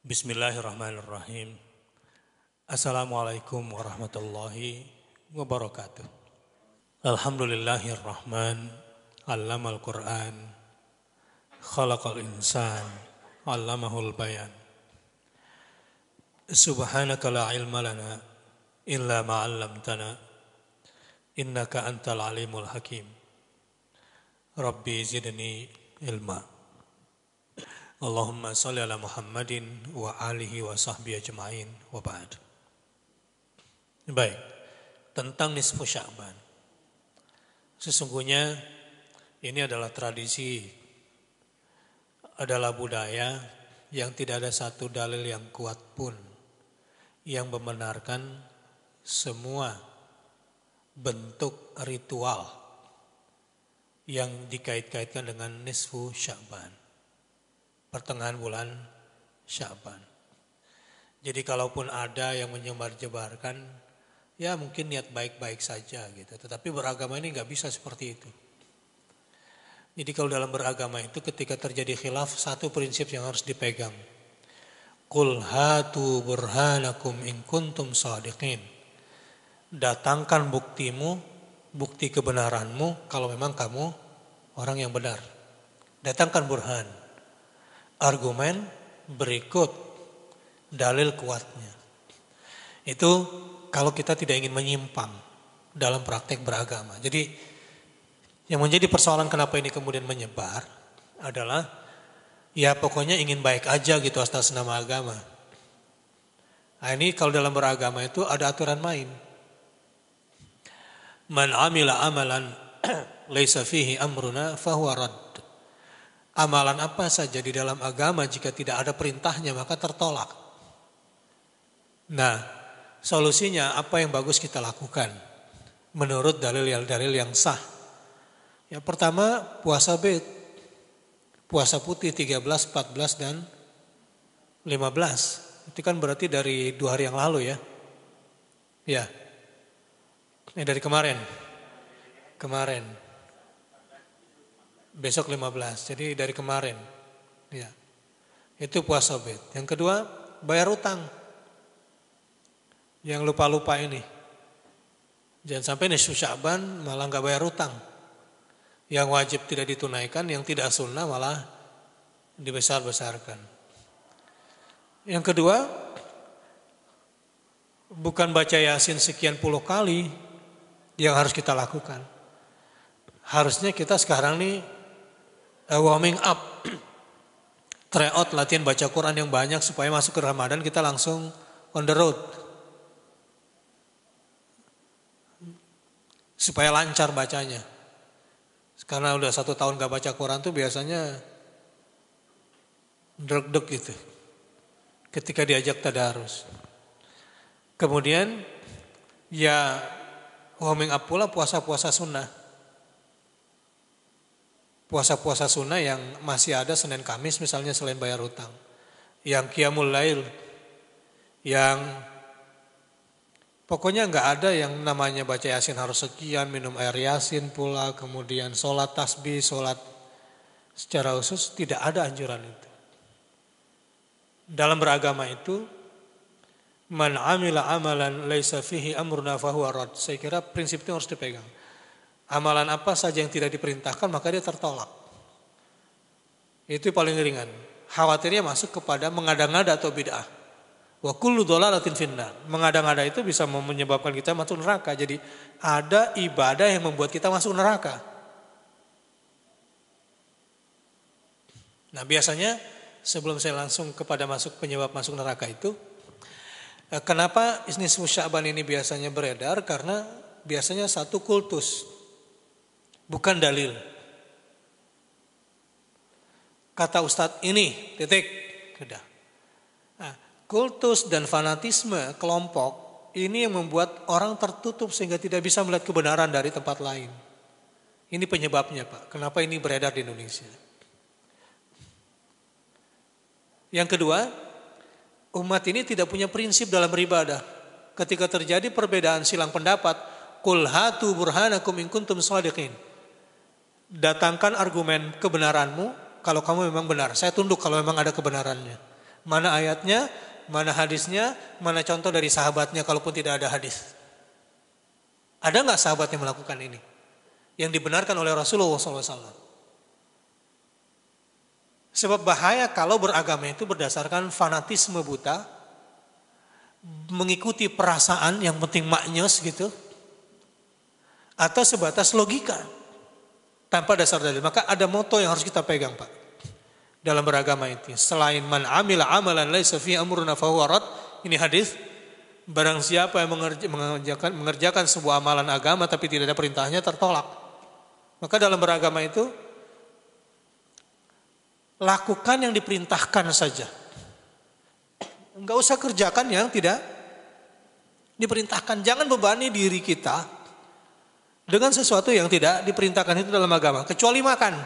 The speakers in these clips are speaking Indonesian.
Bismillahirrahmanirrahim. Assalamualaikum warahmatullahi wabarakatuh. Alhamdulillahirrahman. Allamal Qur'an. Khalaqal insan. Allamahul bayan. Subhanaka la ilma lana illa ma 'allamtana. Innaka antal alimul hakim. Rabbi zidni ilma. Allahumma salli ala Muhammadin wa alihi wa sahbihi ajma'in wa ba'd. Baik, tentang nisfu Sya'ban. Sesungguhnya ini adalah tradisi, adalah budaya yang tidak ada satu dalil yang kuat pun yang membenarkan semua bentuk ritual yang dikait-kaitkan dengan nisfu Sya'ban, pertengahan bulan Sya'ban. Jadi kalaupun ada yang menyebar-jebarkan, ya mungkin niat baik-baik saja gitu. Tetapi beragama ini nggak bisa seperti itu. Jadi kalau dalam beragama itu ketika terjadi khilaf, satu prinsip yang harus dipegang. Qul hatu burhanakum in kuntum shadiqin. Datangkan buktimu, bukti kebenaranmu kalau memang kamu orang yang benar. Datangkan burhan. Argumen berikut dalil kuatnya. Itu kalau kita tidak ingin menyimpang dalam praktek beragama. Jadi yang menjadi persoalan kenapa ini kemudian menyebar adalah ya pokoknya ingin baik aja gitu atas nama agama. Nah ini kalau dalam beragama itu ada aturan main. Man amila amalan laisa fihi amruna fahuwa radd. Amalan apa saja di dalam agama jika tidak ada perintahnya maka tertolak. Nah, solusinya apa yang bagus kita lakukan menurut dalil yang sah. Yang pertama puasa bait. Puasa putih 13, 14 dan 15. Itu kan berarti dari 2 hari yang lalu ya. Ya. Dari kemarin. Besok 15, jadi dari kemarin. Ya. Itu puasa bait. Yang kedua, bayar utang. Yang lupa-lupa ini. Jangan sampai nisfu Sya'ban malah enggak bayar utang. Yang wajib tidak ditunaikan, yang tidak sunnah malah dibesar-besarkan. Yang kedua, bukan baca Yasin sekian puluh kali yang harus kita lakukan. Harusnya kita sekarang nih warming up, try out latihan baca Quran yang banyak supaya masuk ke Ramadan kita langsung on the road. Supaya lancar bacanya. Karena udah 1 tahun gak baca Quran tuh biasanya dreg-deg gitu. Ketika diajak tadarus. Kemudian ya warming up pula puasa-puasa sunnah. Puasa-puasa sunnah yang masih ada Senin Kamis misalnya selain bayar utang. Yang qiyamul lail. Yang pokoknya enggak ada yang namanya baca Yasin harus sekian, minum air Yasin pula, kemudian sholat tasbih, sholat secara khusus, tidak ada anjuran itu. Dalam beragama itu, man amila amalan laisa fihi amruna fahuwa rad. Saya kira prinsip itu harus dipegang. Amalan apa saja yang tidak diperintahkan maka dia tertolak. Itu paling ringan. Khawatirnya masuk kepada mengada-ngada atau bid'ah. Wa kullu dhalalatin finnar. Mengada-ngada itu bisa menyebabkan kita masuk neraka. Jadi ada ibadah yang membuat kita masuk neraka. Nah biasanya sebelum saya langsung kepada penyebab masuk neraka itu, kenapa nisfu Sya'ban ini biasanya beredar? Karena biasanya satu kultus. Bukan dalil. Kata Ustadz ini, titik. Sudah. Nah, kultus dan fanatisme kelompok ini yang membuat orang tertutup sehingga tidak bisa melihat kebenaran dari tempat lain. Ini penyebabnya Pak. Kenapa ini beredar di Indonesia? Yang kedua, umat ini tidak punya prinsip dalam beribadah. Ketika terjadi perbedaan silang pendapat, qul hatu burhanakum in kuntum shadiqin. Datangkan argumen kebenaranmu kalau kamu memang benar. Saya tunduk kalau memang ada kebenarannya. Mana ayatnya, mana hadisnya, mana contoh dari sahabatnya kalaupun tidak ada hadis. Ada nggak sahabat yang melakukan ini? Yang dibenarkan oleh Rasulullah SAW. Sebab bahaya kalau beragama itu berdasarkan fanatisme buta, mengikuti perasaan yang penting maknyos gitu, atau sebatas logika tanpa dasar dalil. Maka ada moto yang harus kita pegang, Pak, dalam beragama itu. Selain man amila amalan laisa fi amruna fahuwa rad, ini hadis, barang siapa yang mengerjakan sebuah amalan agama tapi tidak ada perintahnya, tertolak. Maka dalam beragama itu lakukan yang diperintahkan saja. Enggak usah kerjakan yang tidak diperintahkan. Jangan bebani diri kita dengan sesuatu yang tidak diperintahkan itu dalam agama. Kecuali makan.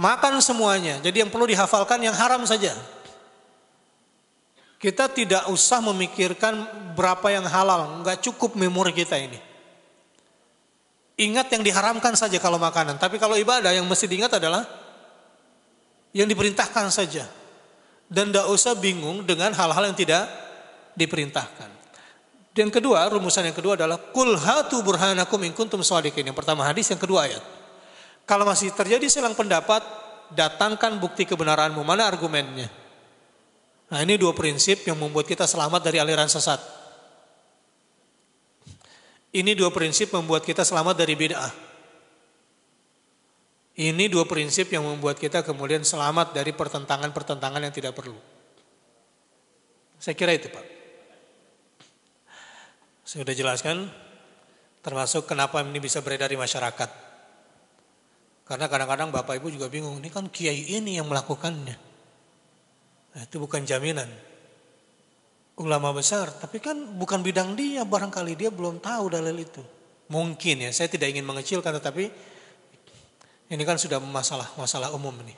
Makan semuanya. Jadi yang perlu dihafalkan yang haram saja. Kita tidak usah memikirkan berapa yang halal. Enggak cukup memori kita ini. Ingat yang diharamkan saja kalau makanan. Tapi kalau ibadah yang mesti diingat adalah yang diperintahkan saja. Dan tidak usah bingung dengan hal-hal yang tidak diperintahkan. Dan kedua, rumusan yang kedua adalah Qul hatu burhanakum in kuntum shadiqin. Yang pertama hadis, yang kedua ayat. Kalau masih terjadi selang pendapat, datangkan bukti kebenaranmu. Mana argumennya? Nah, ini dua prinsip yang membuat kita selamat dari aliran sesat. Ini dua prinsip membuat kita selamat dari bid'ah. Ini dua prinsip yang membuat kita kemudian selamat dari pertentangan-pertentangan yang tidak perlu. Saya kira itu, Pak. Saya sudah jelaskan, termasuk kenapa ini bisa beredar di masyarakat. Karena kadang-kadang Bapak Ibu juga bingung, ini kan kiai ini yang melakukannya. Nah, itu bukan jaminan. Ulama besar, tapi kan bukan bidang dia, barangkali dia belum tahu dalil itu. Mungkin ya, saya tidak ingin mengecilkan, tetapi ini kan sudah masalah umum ini.